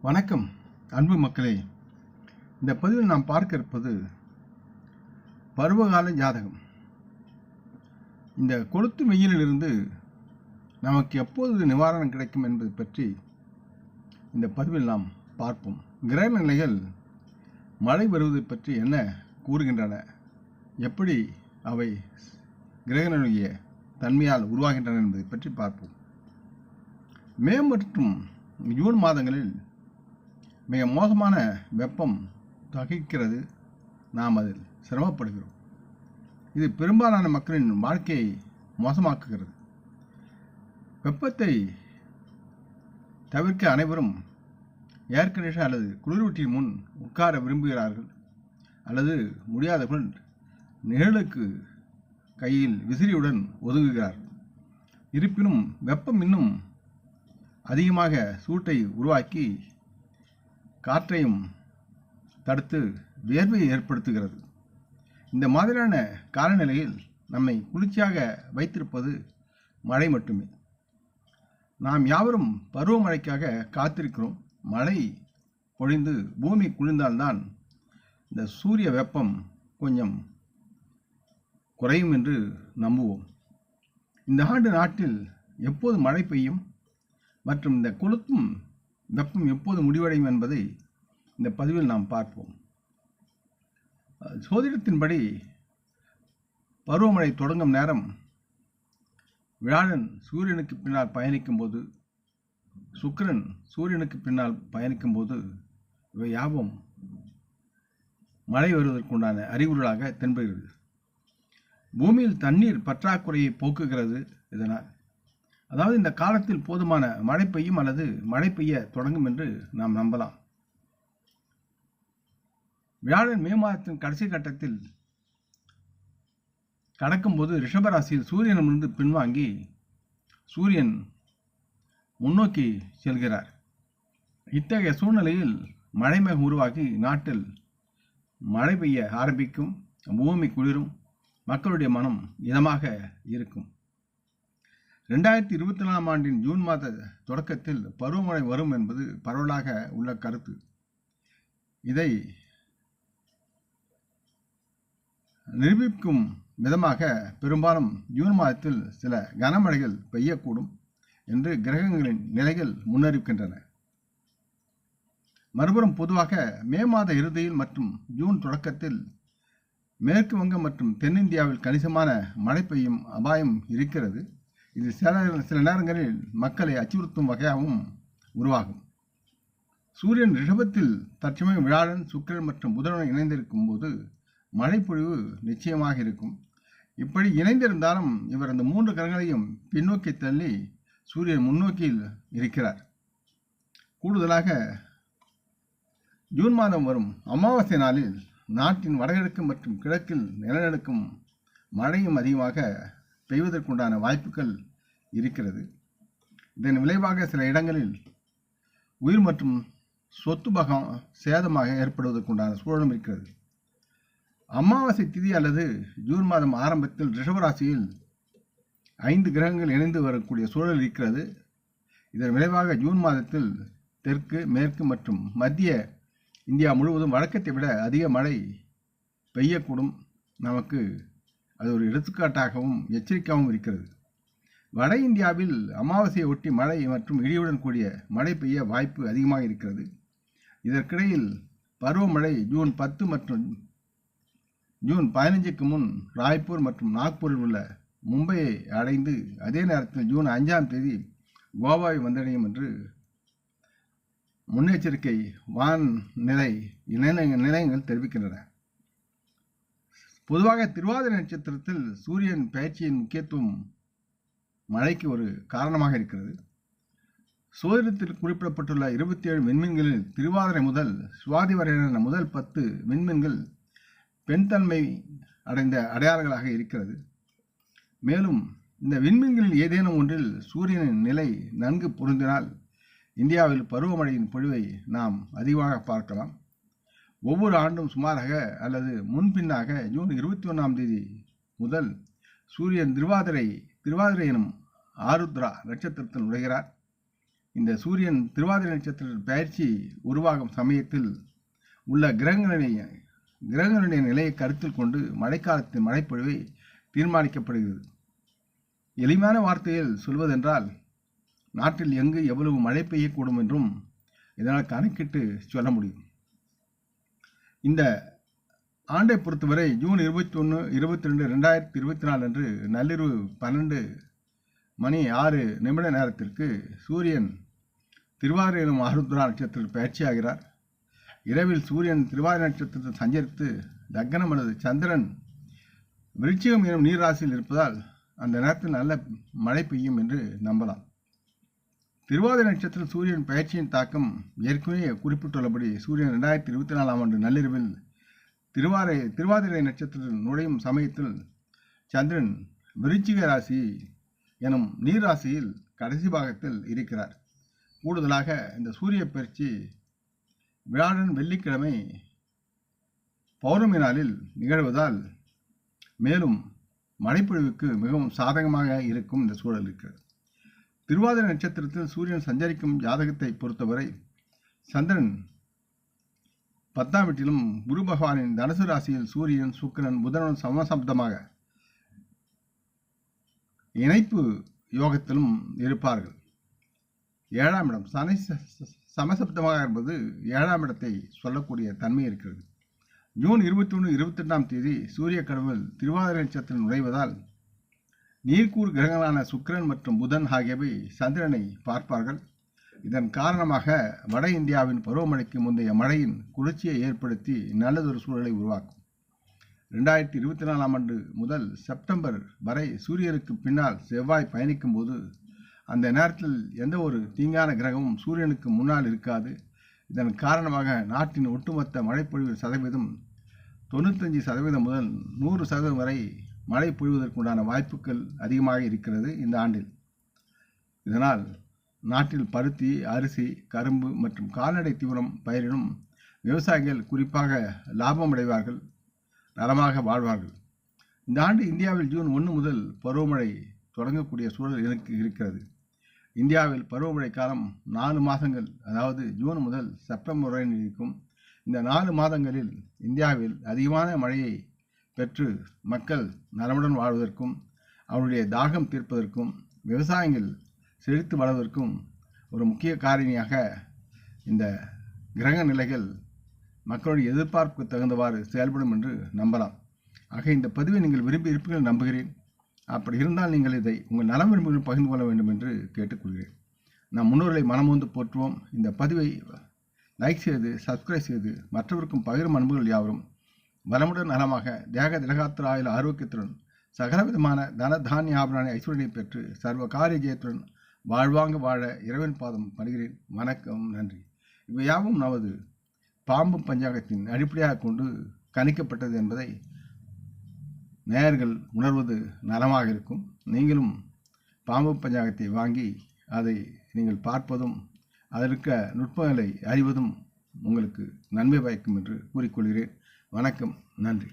வணக்கம் அன்பு மக்களே. இந்த பதிவில் நாம் பார்க்க இருப்பது பருவகால ஜாதகம். இந்த கொளுத்து வெயிலிலிருந்து நமக்கு எப்போது நிவாரணம் கிடைக்கும் என்பது பற்றி இந்த பதிவில் நாம் பார்ப்போம். கிரக நிலைகள் மழை வருவது பற்றி என்ன கூறுகின்றன, எப்படி அவை கிரகங்களுடைய தன்மையால் உருவாகின்றன என்பதை பற்றி பார்ப்போம். மே மற்றும் ஜூன் மாதங்களில் மிக மோசமான வெப்பம் தகிக்கிறது. நாம் அதில் சிரமப்படுகிறோம். இது பெரும்பாலான மக்களின் வாழ்க்கையை மோசமாக்குகிறது. வெப்பத்தை தவிர்க்க அனைவரும் ஏர் கண்டிஷன் அல்லது குளிரூட்டியின் முன் உட்கார விரும்புகிறார்கள். அல்லது முடியாதவர்கள் நிழலுக்கு கையில் விசிறியுடன் ஒதுங்குகிறார்கள். இருப்பினும் வெப்பம் இன்னும் அதிகமாக சூட்டை உருவாக்கி காற்றையும் தடுத்து வியர்வையை ஏற்படுத்துகிறது. இந்த மாதிரியான காலநிலையில் நம்மை குளிர்ச்சியாக வைத்திருப்பது மழை மட்டுமே. நாம் யாவரும் பருவமழைக்காக காத்திருக்கிறோம். மழை பொழிந்து பூமி குளிர்ந்தால்தான் இந்த சூரிய வெப்பம் கொஞ்சம் குறையும் என்று நம்புவோம். இந்த ஆண்டு நாட்டில் எப்போது மழை பெய்யும் மற்றும் இந்த கொளுத்தும் வெப்பம் எப்போது முடிவடையும் என்பதை இந்த பதிவில் நாம் பார்ப்போம். சோதிடத்தின்படி பருவமழை தொடங்கும் நேரம் வியாழன் சூரியனுக்கு பின்னால் பயணிக்கும் போது, சுக்கிரன் சூரியனுக்கு பின்னால் பயணிக்கும் போது இவை யாவும் மழை வருவதற்குண்டான அறிகுறிகளாக தென்படுகிறது. பூமியில் தண்ணீர் பற்றாக்குறையை போக்குகிறது. இதனால் அதாவது இந்த காலத்தில் போதுமான மழை பெய்யும் அல்லது மழை பெய்ய தொடங்கும் என்று நாம் நம்பலாம். வியாழன் மே மாதத்தின் கடைசி கட்டத்தில் கடக்கும்போது ரிஷபராசியில் சூரியனிலிருந்து பின்வாங்கி சூரியன் முன்னோக்கி செல்கிறார். இத்தகைய சூழ்நிலையில் மழை மேகம் உருவாகி நாட்டில் மழை பெய்ய ஆரம்பிக்கும். பூமி குளிரும். மக்களுடைய மனம் இதமாக இருக்கும். 2024 ஆண்டின் ஜூன் மாத தொடக்கத்தில் பருவமழை வரும் என்பது பரவலாக உள்ள கருத்து. இதை நிரூபிக்கும் விதமாக பெரும்பாலும் ஜூன் மாதத்தில் சில கனமழைகள் பெய்யக்கூடும் என்று கிரகங்களின் நிலைகள் முன்னறிவிக்கின்றன. மறுபுறம் பொதுவாக மே மாத இறுதியில் மற்றும் ஜூன் தொடக்கத்தில் மேற்கு வங்கம் மற்றும் தென்னிந்தியாவில் கணிசமான மழை பெய்யும் அபாயம் இருக்கிறது. இது சில நேரங்களில் மக்களை அச்சுறுத்தும் வகையாகவும் உருவாகும். சூரியன் ரிஷபத்தில் தற்சமயம் வியாழன் சுக்கிரன் மற்றும் புதனுடன் இணைந்திருக்கும் போது மழைப்பொழிவு நிச்சயமாக இருக்கும். இப்படி இணைந்திருந்தாலும் இவர் அந்த 3 கிரகங்களையும் பின்னோக்கி தள்ளி சூரியன் முன்னோக்கியில் இருக்கிறார். கூடுதலாக ஜூன் மாதம் வரும் அமாவாசை நாளில் நாட்டின் வடகிழக்கு மற்றும் கிழக்கில் நிலநடுக்கும் மழையும் அதிகமாக பெய்வதற்குண்டான வாய்ப்புகள் இருக்கிறது. இதன் விளைவாக சில இடங்களில் உயிர் மற்றும் சொத்து சேதமாக ஏற்படுவதற்குண்டான சூழலும் இருக்கிறது. அமாவாசை திதி அல்லது ஜூன் மாதம் ஆரம்பத்தில் ரிஷபராசியில் 5 கிரகங்கள் இணைந்து வரக்கூடிய சூழல் இருக்கிறது. இதன் விளைவாக ஜூன் மாதத்தில் தெற்கு, மேற்கு மற்றும் மத்திய இந்தியா முழுவதும் வழக்கத்தை விட அதிக மழை பெய்யக்கூடும். நமக்கு அது ஒரு எடுத்துக்காட்டாகவும் எச்சரிக்கையாகவும் இருக்கிறது. வட இந்தியாவில் அமாவாசையை ஒட்டி மழை மற்றும் இடியுடன் கூடிய மழை பெய்ய வாய்ப்பு அதிகமாக இருக்கிறது. இதற்கிடையில் பருவமழை ஜூன் 10 மற்றும் ஜூன் 15க்கு முன் ராய்ப்பூர் மற்றும் நாக்பூரில் உள்ள மும்பையை அடைந்து அதே நேரத்தில் ஜூன் 5ஆம் தேதி கோவாவை வந்தடையும் என்று முன்னெச்சரிக்கை வானிலை நிலையங்கள் தெரிவிக்கின்றன. பொதுவாக திருவாதிரை நட்சத்திரத்தில் சூரியன் பயிற்சியின் முக்கியத்துவம் மழைக்கு ஒரு காரணமாக இருக்கிறது. சோதிடத்தில் குறிப்பிடப்பட்டுள்ள 27 விண்மீன்களில் திருவாதிரை முதல் சுவாதி வரையிலான முதல் 10 விண்மீன்கள் பெண்தன்மை அடைந்த அடையாளங்களாக இருக்கிறது. மேலும் இந்த விண்மீன்களில் ஏதேனும் ஒன்றில் சூரியனின் நிலை நன்கு பொருந்தினால் இந்தியாவில் பருவமழையின் பொழிவை நாம் அதிகமாக பார்க்கலாம். ஒவ்வொரு ஆண்டும் சுமாராக அல்லது முன்பின்னாக ஜூன் 21ஆம் தேதி முதல் சூரியன் திருவாதிரை எனும் ஆருத்ரா நட்சத்திரத்தில் நுழைகிறார். இந்த சூரியன் திருவாதிரை நட்சத்திர பயிற்சி உருவாகும் சமயத்தில் உள்ள கிரகங்களுடைய நிலையை கருத்தில் கொண்டு மழைக்காலத்தின் மழைப்பொழிவை தீர்மானிக்கப்படுகிறது. எளிமையான வார்த்தையில் சொல்வதென்றால் நாட்டில் எங்கு எவ்வளவு மழை பெய்யக்கூடும் என்றும் இதனால் கணக்கிட்டு சொல்ல முடியும். இந்த ஆண்டை பொறுத்தவரை ஜூன் 21, 22, 2024 அன்று நள்ளிரவு 12:06 நேரத்திற்கு சூரியன் திருவாதிரை எனும் ஆருத்ரா நட்சத்திரத்தில் பயிற்சியாகிறார். இரவில் சூரியன் திருவாதிரை நட்சத்திரத்தில் சஞ்சரித்து லக்னம் அல்லது சந்திரன் விருச்சிகம் எனும் நீர் ராசியில் இருப்பதால் அந்த நேரத்தில் நல்ல மழை பெய்யும் என்று நம்பலாம். திருவாதிரை நட்சத்திரத்தில் சூரியன் பயிற்சியின் தாக்கம் ஏற்கனவே குறிப்பிட்டுள்ளபடி சூரியன் 2024 ஆண்டு நள்ளிரவில் திருவாதிரை நட்சத்திரத்தில் நுழையும் சமயத்தில் சந்திரன் விருச்சிக ராசி எனும் நீர் ராசியில் கடைசி பாகத்தில் இருக்கிறார். கூடுதலாக இந்த சூரிய பயிற்சி வியாழன் வெள்ளிக்கிழமை பௌர்ணமி நாளில் நிகழ்வதால் மேலும் மழைப்பொழிவுக்கு மிகவும் சாதகமாக இருக்கும் இந்த சூழல் இருக்கிறது. திருவாதிரை நட்சத்திரத்தில் சூரியன் சஞ்சரிக்கும் ஜாதகத்தை பொறுத்தவரை சந்திரன் 10ஆம் வீட்டிலும் குரு பகவானின் தனுசு ராசியில் சூரியன் சுக்கிரன் புதனுடன் சமசப்தமாக இணைப்பு யோகத்திலும் இருப்பார்கள். 7ஆம் இடம் சனி சமசப்தமாக என்பது 7ஆம் இடத்தை சொல்லக்கூடிய தன்மை இருக்கிறது. ஜூன் 21, 22ஆம் தேதி சூரிய கடவுள் திருவாதிரை நட்சத்திரம் நுழைவதால் நீர்க்கூறு கிரகங்களான சுக்கிரன் மற்றும் புதன் ஆகியவை சந்திரனை பார்ப்பார்கள். இதன் காரணமாக வட இந்தியாவின் பருவமழைக்கு முந்தைய மழையின் குளிர்ச்சியை ஏற்படுத்தி நல்லதொரு சூழலை உருவாக்கும். 2024ஆம் ஆண்டு முதல் செப்டம்பர் வரை சூரியனுக்கு பின்னால் செவ்வாய் பயணிக்கும் போது அந்த நேரத்தில் எந்த ஒரு தீங்கான கிரகமும் சூரியனுக்கு முன்னால் இருக்காது. இதன் காரணமாக நாட்டின் ஒட்டுமொத்த மழைப்பொழிவு சதவீதம் 95% முதல் 100% வரை மழை பொழிவதற்குண்டான வாய்ப்புகள் அதிகமாக இருக்கிறது இந்த ஆண்டில். இதனால் நாட்டில் பருத்தி, அரிசி, கரும்பு மற்றும் கால்நடை தீவனம் பயிரிடும் விவசாயிகள் குறிப்பாக லாபம் அடைவார்கள், நலமாக வாழ்வார்கள். இந்த ஆண்டு இந்தியாவில் ஜூன் 1 முதல் பருவமழை தொடங்கக்கூடிய சூழல் இருக்கிறது. இந்தியாவில் பருவமழை காலம் 4 மாதங்கள், அதாவது ஜூன் முதல் செப்டம்பர் வரை நீடிக்கும். இந்த 4 மாதங்களில் இந்தியாவில் அதிகமான மழையை பெற்று மக்கள் நலமுடன் வாழ்வதற்கும் அவருடைய தாகம் தீர்ப்பதற்கும் விவசாயங்கள் செழித்து வளர்வதற்கும் ஒரு முக்கிய காரணியாக இந்த கிரக நிலைகள் மக்களுடைய எதிர்பார்ப்புக்கு தகுந்தவாறு செயல்படும் என்று நம்பலாம். ஆக இந்த பதிவை நீங்கள் விரும்பி இருப்பீர்கள் நம்புகிறேன். அப்படி இருந்தால் நீங்கள் இதை உங்கள் நலம் விரும்புகள் பகிர்ந்து கொள்ள வேண்டும் என்று கேட்டுக்கொள்கிறேன். நம் முன்னோர்களை மனமுந்து போற்றுவோம். இந்த பதிவை லைக் செய்து சப்ஸ்கிரைப் செய்து மற்றவருக்கும் பகிரும் அன்புகள் யாவரும் வளமுடன் நலமாக தேக திலகாத்திர ஆயுள் ஆரோக்கியத்துடன் சகலவிதமான தன தானிய ஆபரண ஐஸ்வர்யனை பெற்று சர்வ காரிய ஜெயத்துடன் வாழ்வாங்க வாழ இறைவன் பாதம் பணிகிறேன். வணக்கம், நன்றி. இவையாவும் நமது பாம்பு பஞ்சாங்கத்தின் அடிப்படையாக கொண்டு கணிக்கப்பட்டது என்பதை நேயர்கள் உணர்வது நலமாக இருக்கும். நீங்களும் பாம்பு பஞ்சாங்கத்தை வாங்கி அதை நீங்கள் பார்ப்பதும் அதற்க நுட்பங்களை அறிவதும் உங்களுக்கு நன்மை பயக்கும் என்று கூறிக்கொள்கிறேன். வணக்கம், நன்றி.